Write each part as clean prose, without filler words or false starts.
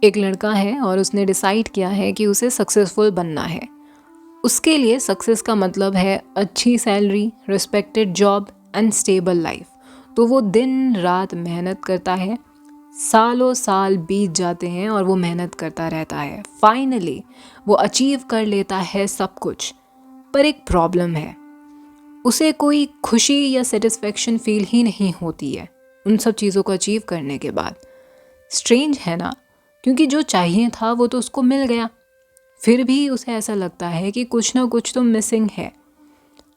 एक लड़का है और उसने डिसाइड किया है कि उसे सक्सेसफुल बनना है। उसके लिए सक्सेस का मतलब है अच्छी salary, respected job and stable life. तो वो दिन रात मेहनत करता है, सालों साल बीत जाते हैं और वो मेहनत करता रहता है। फाइनली वो अचीव कर लेता है सब कुछ। पर एक प्रॉब्लम है, उसे कोई खुशी या सेटिस्फेक्शन फील ही नहीं होती है उन सब चीज़ों को अचीव करने के बाद। स्ट्रेंज है ना, क्योंकि जो चाहिए था वो तो उसको मिल गया, फिर भी उसे ऐसा लगता है कि कुछ ना कुछ तो मिसिंग है।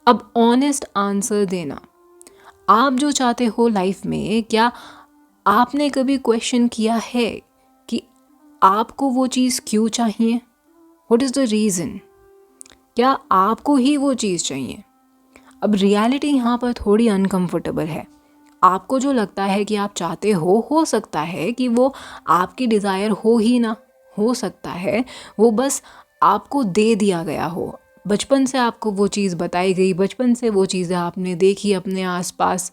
अब ऑनेस्ट आंसर देना, आप जो चाहते हो लाइफ में, क्या आपने कभी क्वेश्चन किया है कि आपको वो चीज़ क्यों चाहिए? What is the reason? क्या आपको ही वो चीज़ चाहिए? अब रियलिटी यहाँ पर थोड़ी अनकंफर्टेबल है। आपको जो लगता है कि आप चाहते हो सकता है कि वो आपकी डिज़ायर हो ही ना, हो सकता है वो बस आपको दे दिया गया हो। बचपन से आपको वो चीज़ बताई गई, बचपन से वो चीज़ें आपने देखी अपने आसपास,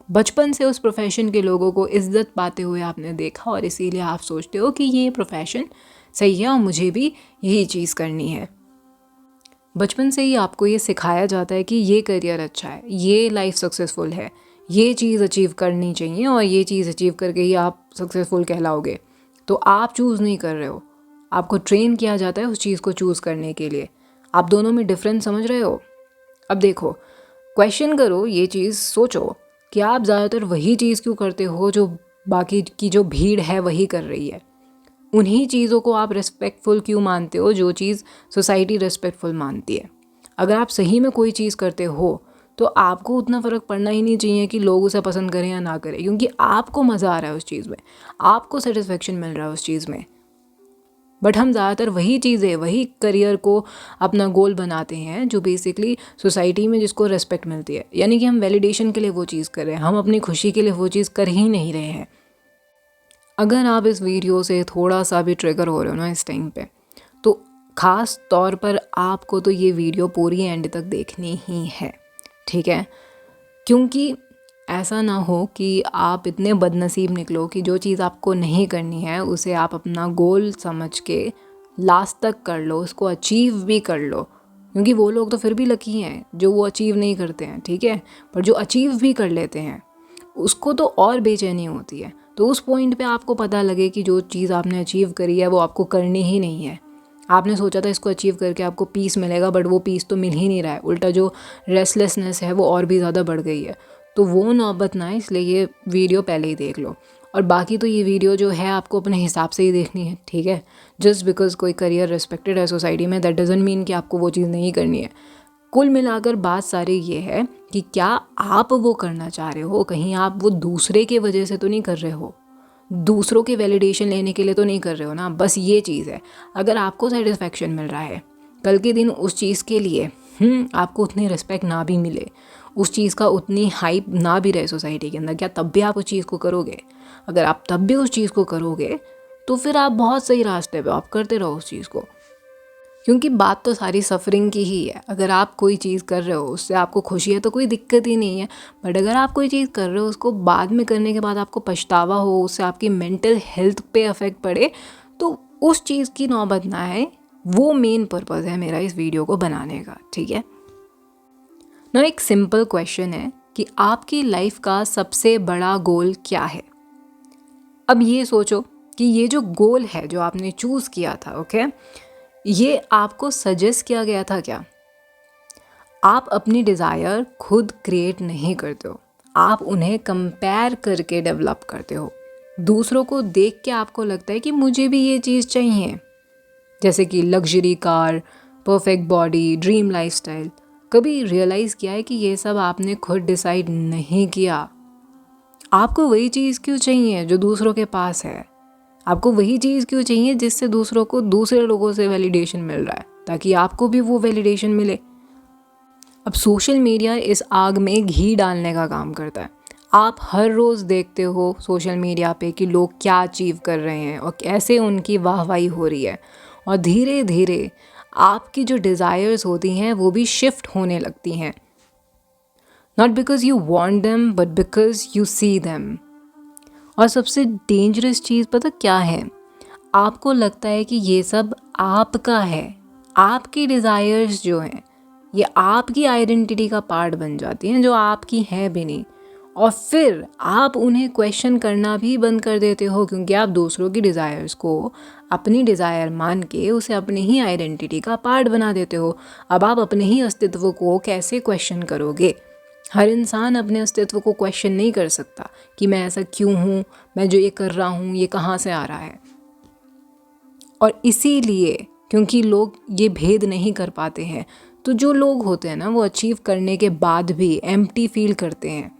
बचपन से उस प्रोफेशन के लोगों को इज्जत पाते हुए आपने देखा और इसीलिए आप सोचते हो कि ये प्रोफेशन सही है और मुझे भी यही चीज़ करनी है। बचपन से ही आपको ये सिखाया जाता है कि ये करियर अच्छा है, ये लाइफ सक्सेसफुल है, ये चीज़ अचीव करनी चाहिए और ये चीज़ अचीव करके ही आप सक्सेसफुल कहलाओगे। तो आप चूज़ नहीं कर रहे हो, आपको ट्रेन किया जाता है उस चीज़ को चूज़ करने के लिए। आप दोनों में डिफरेंस समझ रहे हो? अब देखो, क्वेश्चन करो, ये चीज़ सोचो कि आप ज़्यादातर वही चीज़ क्यों करते हो जो बाकी की जो भीड़ है वही कर रही है। उन्हीं चीज़ों को आप रिस्पेक्टफुल क्यों मानते हो जो चीज़ सोसाइटी रिस्पेक्टफुल मानती है। अगर आप सही में कोई चीज़ करते हो तो आपको उतना फ़र्क पड़ना ही नहीं चाहिए कि लोग उसे पसंद करें या ना करें, क्योंकि आपको मज़ा आ रहा है उस चीज़ में, आपको सेटिस्फेक्शन मिल रहा है उस चीज़ में। बट हम ज़्यादातर वही चीज़ें, वही करियर को अपना गोल बनाते हैं जो बेसिकली सोसाइटी में जिसको रिस्पेक्ट मिलती है। यानी कि हम वैलिडेशन के लिए वो चीज़ कर रहे हैं, हम अपनी खुशी के लिए वो चीज़ कर ही नहीं रहे हैं। अगर आप इस वीडियो से थोड़ा सा भी ट्रिगर हो रहे हो ना इस टाइम पे, तो ख़ास तौर पर आपको तो ये वीडियो पूरी एंड तक देखनी ही है, ठीक है? क्योंकि ऐसा ना हो कि आप इतने बदनसीब निकलो कि जो चीज़ आपको नहीं करनी है उसे आप अपना गोल समझ के लास्ट तक कर लो, उसको अचीव भी कर लो। क्योंकि वो लोग तो फिर भी लकी हैं जो वो अचीव नहीं करते हैं, ठीक है? पर जो अचीव भी कर लेते हैं उसको तो और बेचैनी होती है। तो उस पॉइंट पे आपको पता लगे कि जो चीज़ आपने अचीव करी है वो आपको करनी ही नहीं है। आपने सोचा था इसको अचीव करके आपको पीस मिलेगा, बट वो पीस तो मिल ही नहीं रहा है, उल्टा जो रेस्टलेसनेस है वो और भी ज़्यादा बढ़ गई है। तो वो नौबत ना, इसलिए ये वीडियो पहले ही देख लो। और बाकी तो ये वीडियो जो है आपको अपने हिसाब से ही देखनी है, ठीक है? जस्ट बिकॉज कोई करियर रिस्पेक्टेड है सोसाइटी में, दैट डजंट मीन कि आपको वो चीज़ नहीं करनी है। कुल मिलाकर बात सारी ये है कि क्या आप वो करना चाह रहे हो, कहीं आप वो दूसरे के वजह से तो नहीं कर रहे हो, दूसरों के वैलिडेशन लेने के लिए तो नहीं कर रहे हो ना। बस ये चीज़ है। अगर आपको सेटिस्फेक्शन मिल रहा है, कल के दिन उस चीज़ के लिए आपको उतनी रिस्पेक्ट ना भी मिले, उस चीज़ का उतनी हाइप ना भी रहे सोसाइटी के अंदर, क्या तब भी आप उस चीज़ को करोगे? अगर आप तब भी उस चीज़ को करोगे तो फिर आप बहुत सही रास्ते पे, आप करते रहो उस चीज़ को। क्योंकि बात तो सारी सफ़रिंग की ही है। अगर आप कोई चीज़ कर रहे हो उससे आपको खुशी है तो कोई दिक्कत ही नहीं है। बट अगर आप कोई चीज़ कर रहे हो उसको बाद में करने के बाद आपको पछतावा हो, उससे आपकी मेंटल हेल्थ पे अफेक्ट पड़े, तो उस चीज़ की नौबत ना है। वो मेन पर्पज़ है मेरा इस वीडियो को बनाने का, ठीक है ना। एक सिंपल क्वेश्चन है कि आपकी लाइफ का सबसे बड़ा गोल क्या है? अब ये सोचो कि ये जो गोल है जो आपने चूज़ किया था, ओके, ये आपको सजेस्ट किया गया था क्या? आप अपनी डिज़ायर खुद क्रिएट नहीं करते हो, आप उन्हें कंपेयर करके डेवलप करते हो। दूसरों को देख के आपको लगता है कि मुझे भी ये चीज़ चाहिए, जैसे कि luxury car, perfect body, dream lifestyle. कभी रियलाइज़ किया है कि ये सब आपने खुद डिसाइड नहीं किया? आपको वही चीज़ क्यों चाहिए जो दूसरों के पास है? आपको वही चीज़ क्यों चाहिए जिससे दूसरों को दूसरे लोगों से वैलिडेशन मिल रहा है, ताकि आपको भी वो वैलिडेशन मिले? अब सोशल मीडिया इस आग में घी डालने का काम करता है। आप हर रोज़ देखते हो सोशल मीडिया पे कि लोग क्या अचीव कर रहे हैं और कैसे उनकी वाहवाही हो रही है, और धीरे धीरे आपकी जो डिज़ायर्स होती हैं वो भी शिफ्ट होने लगती हैं। Not because you want them but because you see them. और सबसे डेंजरस चीज़ पता क्या है? आपको लगता है कि ये सब आपका है, आपकी डिज़ायर्स जो हैं ये आपकी आइडेंटिटी का पार्ट बन जाती हैं जो आपकी है भी नहीं, और फिर आप उन्हें क्वेश्चन करना भी बंद कर देते हो क्योंकि आप दूसरों की डिज़ायर्स को अपनी डिज़ायर मान के उसे अपनी ही आइडेंटिटी का पार्ट बना देते हो। अब आप अपने ही अस्तित्व को कैसे क्वेश्चन करोगे? हर इंसान अपने अस्तित्व को क्वेश्चन नहीं कर सकता कि मैं ऐसा क्यों हूँ, मैं जो ये कर रहा हूँ ये कहाँ से आ रहा है। और इसीलिए क्योंकि लोग ये भेद नहीं कर पाते हैं, तो जो लोग होते हैं ना वो अचीव करने के बाद भी एम्प्टी फील करते हैं,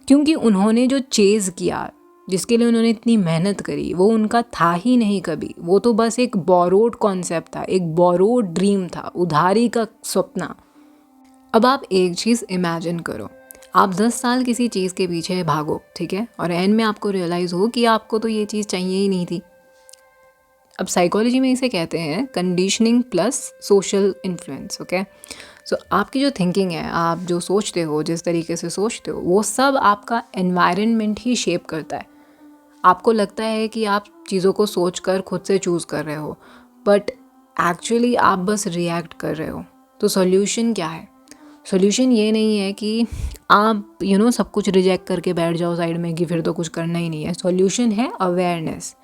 क्योंकि उन्होंने जो चेज़ किया, जिसके लिए उन्होंने इतनी मेहनत करी, वो उनका था ही नहीं कभी। वो तो बस एक बोरोड कॉन्सेप्ट था, एक बोरोड ड्रीम था, उधारी का सपना। अब आप एक चीज़ इमेजिन करो, आप 10 साल किसी चीज़ के पीछे भागो, ठीक है, और एंड में आपको रियलाइज़ हो कि आपको तो ये चीज़ चाहिए ही नहीं थी। अब साइकोलॉजी में इसे कहते हैं conditioning plus social influence. Okay, so आपकी जो थिंकिंग है, आप जो सोचते हो, जिस तरीके से सोचते हो, वो सब आपका एनवायरनमेंट ही शेप करता है। आपको लगता है कि आप चीज़ों को सोच कर खुद से चूज़ कर रहे हो, बट एक्चुअली आप बस रिएक्ट कर रहे हो। तो सॉल्यूशन क्या है? सॉल्यूशन ये नहीं है कि आप सब कुछ रिजेक्ट करके बैठ जाओ साइड में कि फिर तो कुछ करना ही नहीं है। सॉल्यूशन है अवेयरनेस।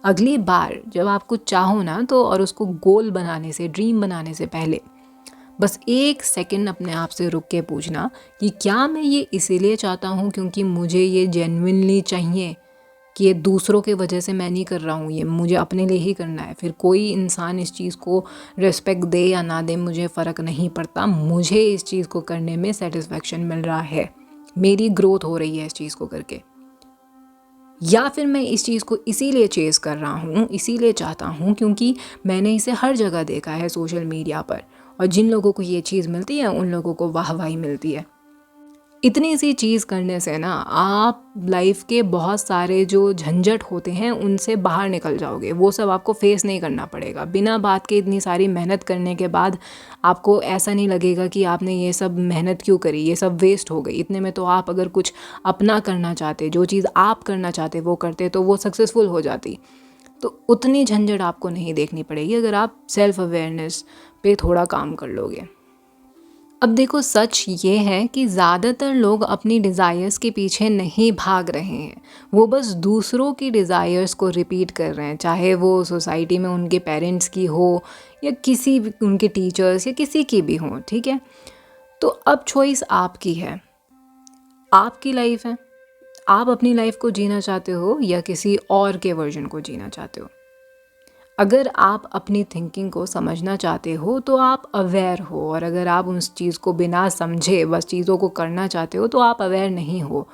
अगली बार जब आप कुछ चाहो ना, तो और उसको गोल बनाने से, ड्रीम बनाने से पहले बस 1 सेकंड अपने आप से रुक के पूछना कि क्या मैं ये इसीलिए चाहता हूँ क्योंकि मुझे ये जेन्युइनली चाहिए, कि ये दूसरों के वजह से मैं नहीं कर रहा हूँ, ये मुझे अपने लिए ही करना है। फिर कोई इंसान इस चीज़ को रिस्पेक्ट दे या ना दे मुझे फ़र्क नहीं पड़ता, मुझे इस चीज़ को करने में सेटिस्फेक्शन मिल रहा है, मेरी ग्रोथ हो रही है इस चीज़ को करके। या फिर मैं इस चीज़ को इसीलिए चेज़ कर रहा हूँ, इसीलिए चाहता हूँ क्योंकि मैंने इसे हर जगह देखा है सोशल मीडिया पर, और जिन लोगों को ये चीज़ मिलती है उन लोगों को वाहवाही मिलती है। इतनी सी चीज़ करने से ना आप लाइफ के बहुत सारे जो झंझट होते हैं उनसे बाहर निकल जाओगे। वो सब आपको फेस नहीं करना पड़ेगा। बिना बात के इतनी सारी मेहनत करने के बाद आपको ऐसा नहीं लगेगा कि आपने ये सब मेहनत क्यों करी, ये सब वेस्ट हो गई। इतने में तो आप अगर कुछ अपना करना चाहते, जो चीज़ आप करना चाहते वो करते, तो वो सक्सेसफुल हो जाती। तो उतनी झंझट आपको नहीं देखनी पड़ेगी अगर आप सेल्फ अवेयरनेस पे थोड़ा काम कर लोगे। अब देखो, सच ये है कि ज़्यादातर लोग अपनी डिज़ायर्स के पीछे नहीं भाग रहे हैं, वो बस दूसरों की डिज़ायर्स को रिपीट कर रहे हैं, चाहे वो सोसाइटी में उनके पेरेंट्स की हो या किसी भी उनके टीचर्स या किसी की भी हो। ठीक है, तो अब चॉइस आपकी है, आपकी लाइफ है। आप अपनी लाइफ को जीना चाहते हो या किसी और के वर्जन को जीना चाहते हो। अगर आप अपनी थिंकिंग को समझना चाहते हो तो आप अवेयर हो, और अगर आप उस चीज़ को बिना समझे बस चीज़ों को करना चाहते हो तो आप अवेयर नहीं हो।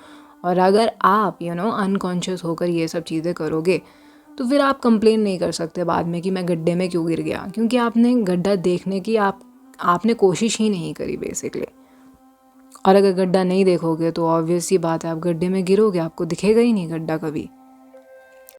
और अगर आप अनकॉन्शियस होकर ये सब चीज़ें करोगे तो फिर आप कंप्लेन नहीं कर सकते बाद में कि मैं गड्ढे में क्यों गिर गया, क्योंकि आपने गड्ढा देखने की आपने कोशिश ही नहीं करी बेसिकली। और अगर गड्ढा नहीं देखोगे तो ऑब्वियस सी बात है आप गड्ढे में गिरोगे, आपको दिखेगा ही नहीं गड्ढा कभी।